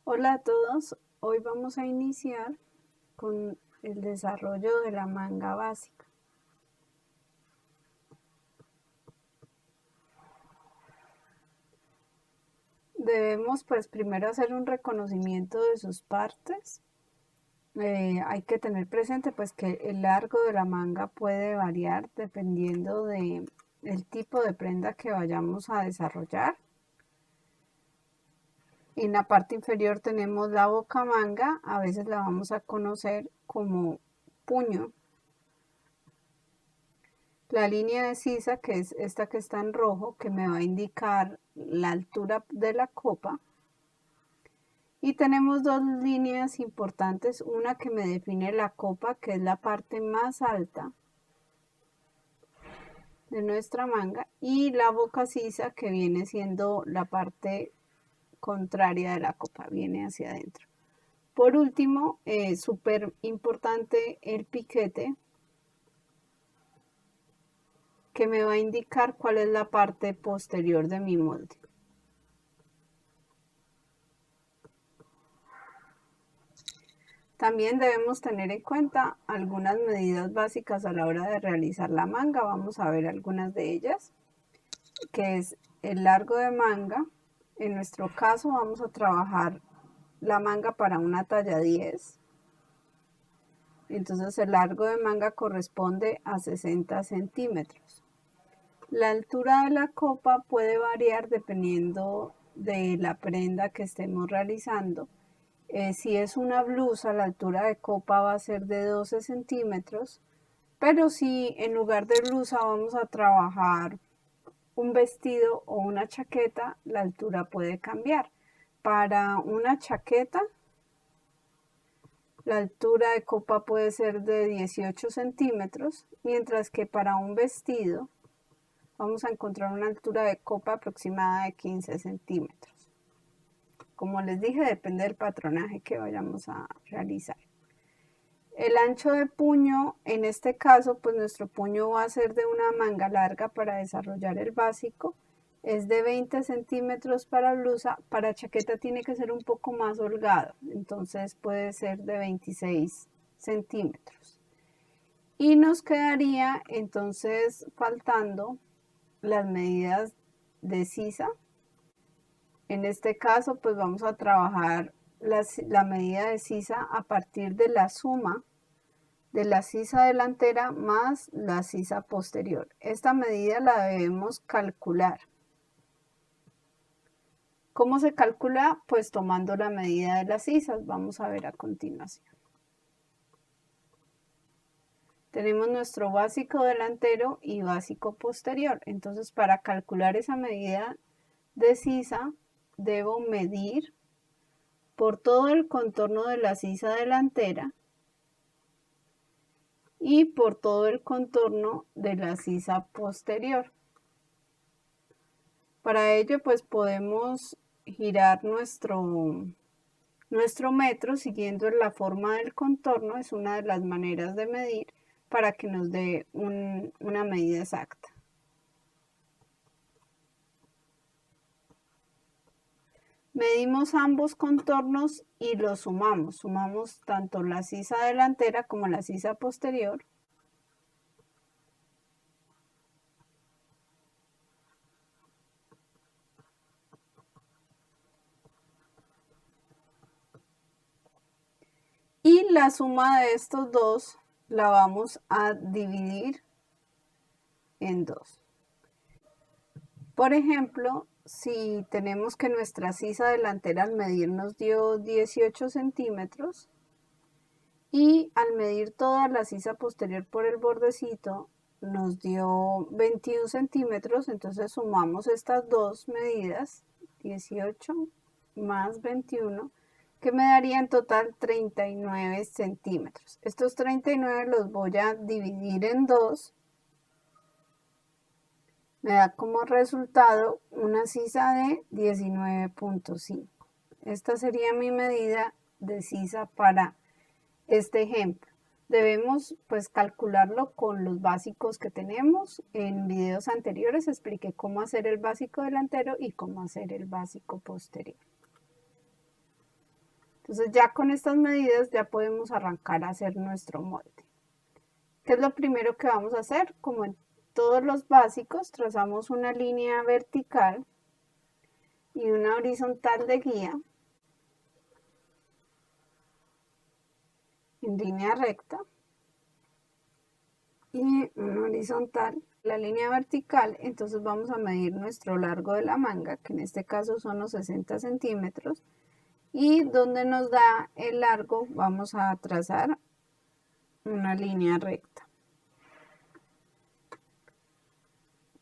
Hola a todos, hoy vamos a iniciar con el desarrollo de la manga básica. Debemos pues primero hacer un reconocimiento de sus partes. Hay que tener presente pues que el largo de la manga puede variar dependiendo del tipo de prenda que vayamos a desarrollar. En la parte inferior tenemos la boca manga, a veces la vamos a conocer como puño. La línea de sisa, que es esta que está en rojo, que me va a indicar la altura de la copa. Y tenemos dos líneas importantes, una que me define la copa, que es la parte más alta de nuestra manga, y la boca sisa, que viene siendo la parte contraria de la copa, viene hacia adentro. Por último, súper importante el piquete, que me va a indicar cuál es la parte posterior de mi molde. También debemos tener en cuenta algunas medidas básicas a la hora de realizar la manga. Vamos a ver algunas de ellas, que es el largo de manga. En nuestro caso vamos a trabajar la manga para una talla 10. Entonces el largo de manga corresponde a 60 centímetros. La altura de la copa puede variar dependiendo de la prenda que estemos realizando. Si es una blusa, la altura de copa va a ser de 12 centímetros, pero si en lugar de blusa vamos a trabajar un vestido o una chaqueta, la altura puede cambiar. Para una chaqueta, la altura de copa puede ser de 18 centímetros, mientras que para un vestido vamos a encontrar una altura de copa aproximada de 15 centímetros. Como les dije, depende del patronaje que vayamos a realizar. El ancho de puño, en este caso, pues nuestro puño va a ser de una manga larga para desarrollar el básico. Es de 20 centímetros para blusa, para chaqueta tiene que ser un poco más holgado, entonces puede ser de 26 centímetros. Y nos quedaría entonces faltando las medidas de sisa. En este caso, pues vamos a trabajar la medida de sisa a partir de la suma de la sisa delantera más la sisa posterior. Esta medida la debemos calcular. ¿Cómo se calcula? Pues tomando la medida de las sisas. Vamos a ver a continuación. Tenemos nuestro básico delantero y básico posterior. Entonces, para calcular esa medida de sisa, debo medir por todo el contorno de la sisa delantera y por todo el contorno de la sisa posterior. Para ello pues podemos girar nuestro metro siguiendo la forma del contorno, es una de las maneras de medir para que nos dé una medida exacta. Medimos ambos contornos y los sumamos. Sumamos tanto la sisa delantera como la sisa posterior. Y la suma de estos dos la vamos a dividir en 2. Por ejemplo, si tenemos que nuestra sisa delantera al medir nos dio 18 centímetros y al medir toda la sisa posterior por el bordecito nos dio 21 centímetros, entonces sumamos estas dos medidas, 18 más 21, que me daría en total 39 centímetros. Estos 39 los voy a dividir en 2. Me da como resultado una sisa de 19.5. Esta sería mi medida de sisa para este ejemplo. Debemos pues calcularlo con los básicos que tenemos. En videos anteriores expliqué cómo hacer el básico delantero y cómo hacer el básico posterior. Entonces ya con estas medidas ya podemos arrancar a hacer nuestro molde. ¿Qué es lo primero que vamos a hacer? Como en todos los básicos, trazamos una línea vertical y una horizontal de guía en línea recta y una horizontal. La línea vertical, entonces vamos a medir nuestro largo de la manga, que en este caso son los 60 centímetros, y donde nos da el largo vamos a trazar una línea recta.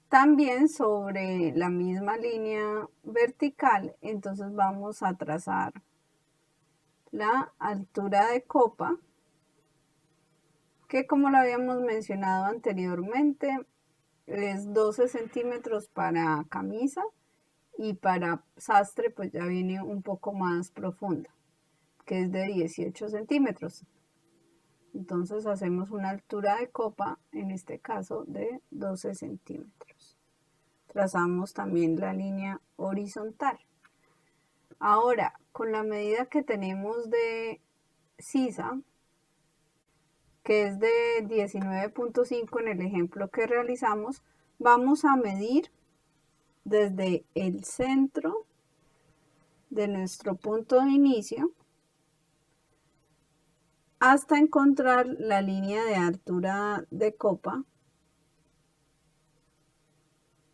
También sobre la misma línea vertical, entonces vamos a trazar la altura de copa, que como lo habíamos mencionado anteriormente, es 12 centímetros para camisa y para sastre pues ya viene un poco más profunda, que es de 18 centímetros. Entonces hacemos una altura de copa, en este caso de 12 centímetros. Trazamos también la línea horizontal. Ahora, con la medida que tenemos de sisa, que es de 19.5 en el ejemplo que realizamos, vamos a medir desde el centro de nuestro punto de inicio hasta encontrar la línea de altura de copa,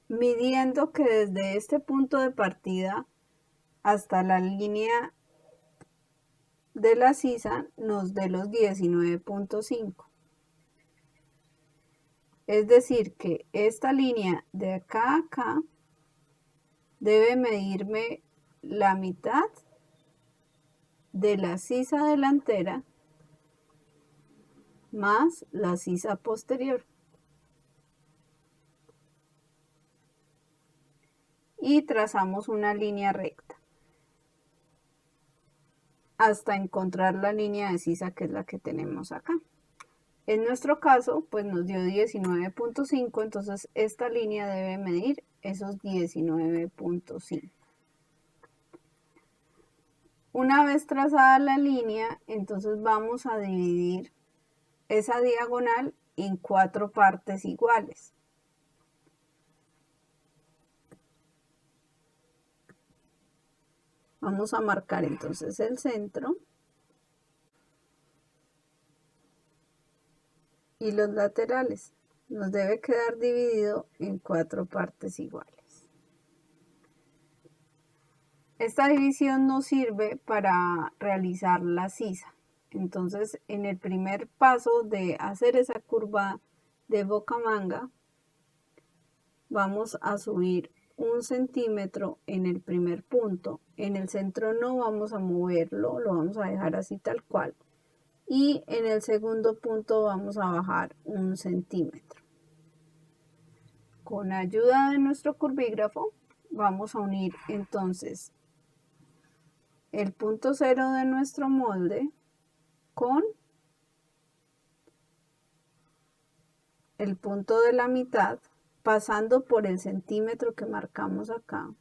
midiendo que desde este punto de partida hasta la línea de la sisa nos dé los 19.5. Es decir, que esta línea de acá a acá debe medirme la mitad de la sisa delantera más la sisa posterior. Y trazamos una línea recta hasta encontrar la línea de sisa, que es la que tenemos acá. En nuestro caso, pues nos dio 19.5, entonces esta línea debe medir esos 19.5. Una vez trazada la línea, entonces vamos a dividir esa diagonal en 4 partes iguales. Vamos a marcar entonces el centro y los laterales. Nos debe quedar dividido en 4 partes iguales. Esta división nos sirve para realizar la sisa. Entonces, en el primer paso de hacer esa curva de boca manga, vamos a subir 1 centímetro en el primer punto. En el centro no vamos a moverlo, lo vamos a dejar así tal cual. Y en el segundo punto vamos a bajar 1 centímetro. Con ayuda de nuestro curvígrafo vamos a unir entonces el punto cero de nuestro molde con el punto de la mitad, pasando por el centímetro que marcamos acá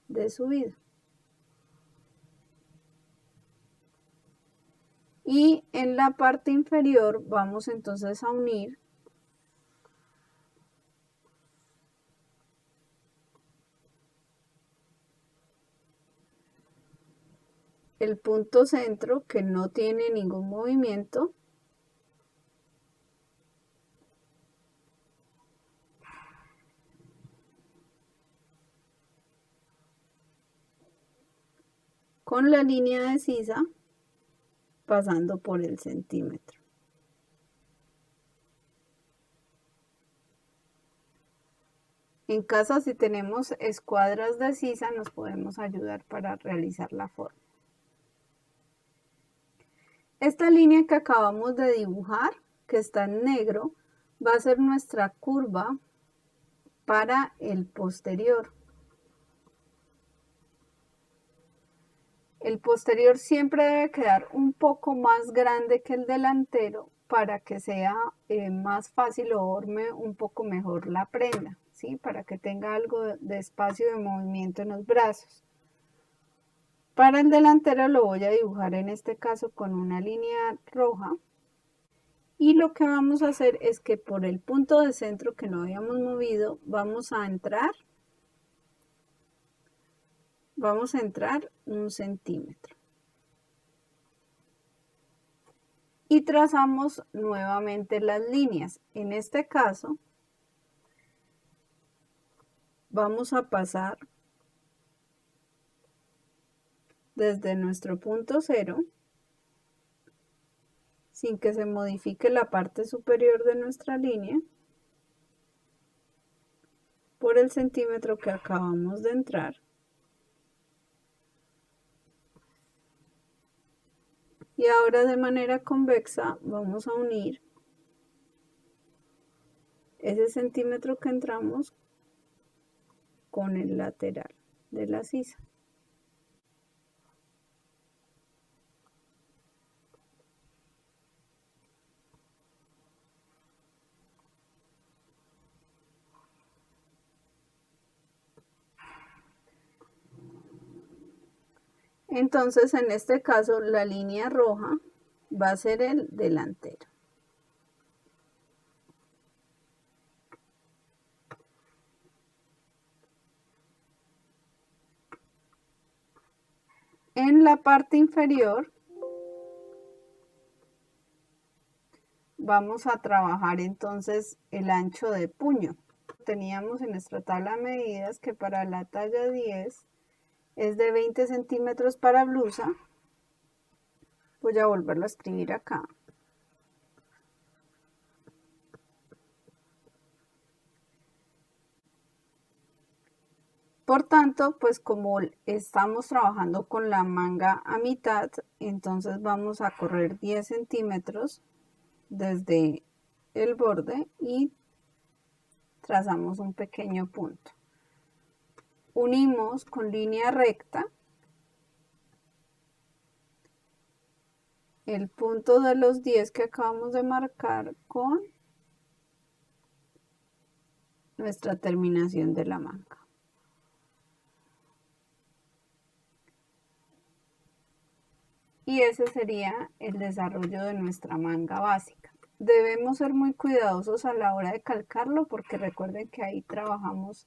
de subida. Y en la parte inferior vamos entonces a unir el punto centro, que no tiene ningún movimiento, con la línea de sisa pasando por el centímetro. En casa, si tenemos escuadras de sisa, nos podemos ayudar para realizar la forma. Esta línea que acabamos de dibujar, que está en negro, va a ser nuestra curva para el posterior. El posterior siempre debe quedar un poco más grande que el delantero para que sea más fácil o forme un poco mejor la prenda, ¿sí? Para que tenga algo de espacio de movimiento en los brazos. Para el delantero lo voy a dibujar en este caso con una línea roja. Y lo que vamos a hacer es que por el punto de centro que no habíamos movido, vamos a entrar 1 centímetro. Y trazamos nuevamente las líneas. En este caso, vamos a pasar desde nuestro punto cero, sin que se modifique la parte superior de nuestra línea, por el centímetro que acabamos de entrar. Y ahora de manera convexa vamos a unir ese centímetro que entramos con el lateral de la sisa. Entonces, en este caso, la línea roja va a ser el delantero. En la parte inferior vamos a trabajar entonces el ancho de puño. Teníamos en nuestra tabla de medidas que para la talla 10 es de 20 centímetros para blusa. Voy a volverlo a escribir acá. Por tanto, pues como estamos trabajando con la manga a mitad, entonces vamos a correr 10 centímetros desde el borde y trazamos un pequeño punto. Unimos con línea recta el punto de los 10 que acabamos de marcar con nuestra terminación de la manga. Y ese sería el desarrollo de nuestra manga básica. Debemos ser muy cuidadosos a la hora de calcarlo porque recuerden que ahí trabajamos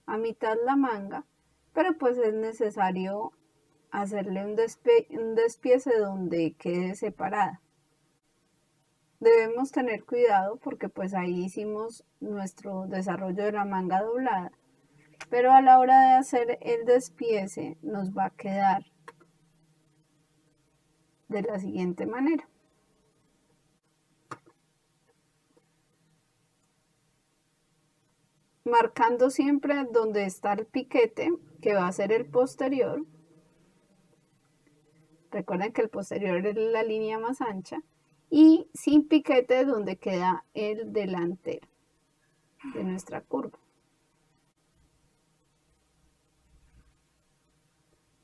a mitad la manga, pero pues es necesario hacerle un despiece donde quede separada. Debemos tener cuidado porque pues ahí hicimos nuestro desarrollo de la manga doblada, pero a la hora de hacer el despiece nos va a quedar de la siguiente manera. Marcando siempre donde está el piquete, que va a ser el posterior. Recuerden que el posterior es la línea más ancha. Y sin piquete donde queda el delantero de nuestra curva.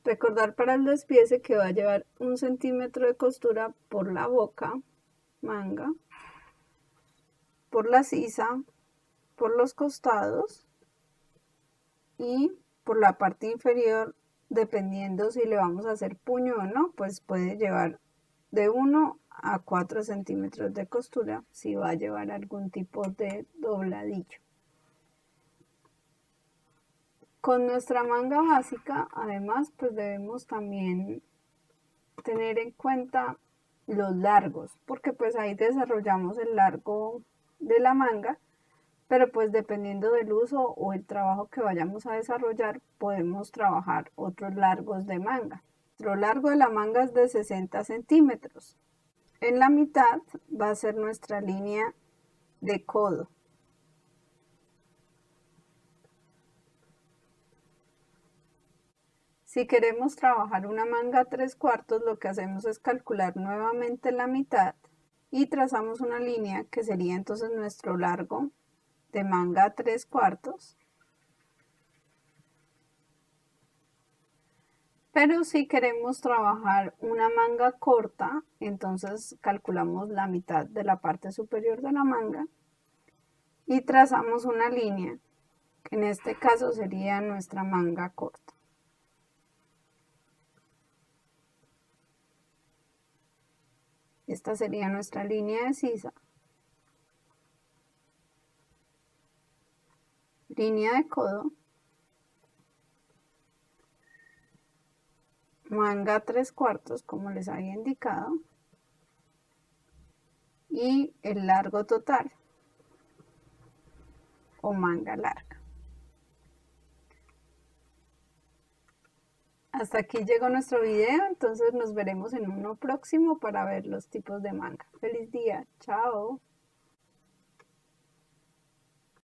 Recordar para el despiece que va a llevar 1 centímetro de costura por la boca, manga, por la sisa, por los costados y por la parte inferior, dependiendo si le vamos a hacer puño o no, pues puede llevar de 1 a 4 centímetros de costura si va a llevar algún tipo de dobladillo. Con nuestra manga básica, además, pues debemos también tener en cuenta los largos, porque pues ahí desarrollamos el largo de la manga, pero pues dependiendo del uso o el trabajo que vayamos a desarrollar, podemos trabajar otros largos de manga. Nuestro largo de la manga es de 60 centímetros. En la mitad va a ser nuestra línea de codo. Si queremos trabajar una manga a 3/4, lo que hacemos es calcular nuevamente la mitad y trazamos una línea que sería entonces nuestro largo de manga a 3/4. Pero si queremos trabajar una manga corta, entonces calculamos la mitad de la parte superior de la manga y trazamos una línea, que en este caso sería nuestra manga corta. Esta sería nuestra línea de sisa. Línea de codo. Manga 3/4 como les había indicado. Y el largo total o manga larga. Hasta aquí llegó nuestro video, entonces nos veremos en uno próximo para ver los tipos de manga. ¡Feliz día! ¡Chao!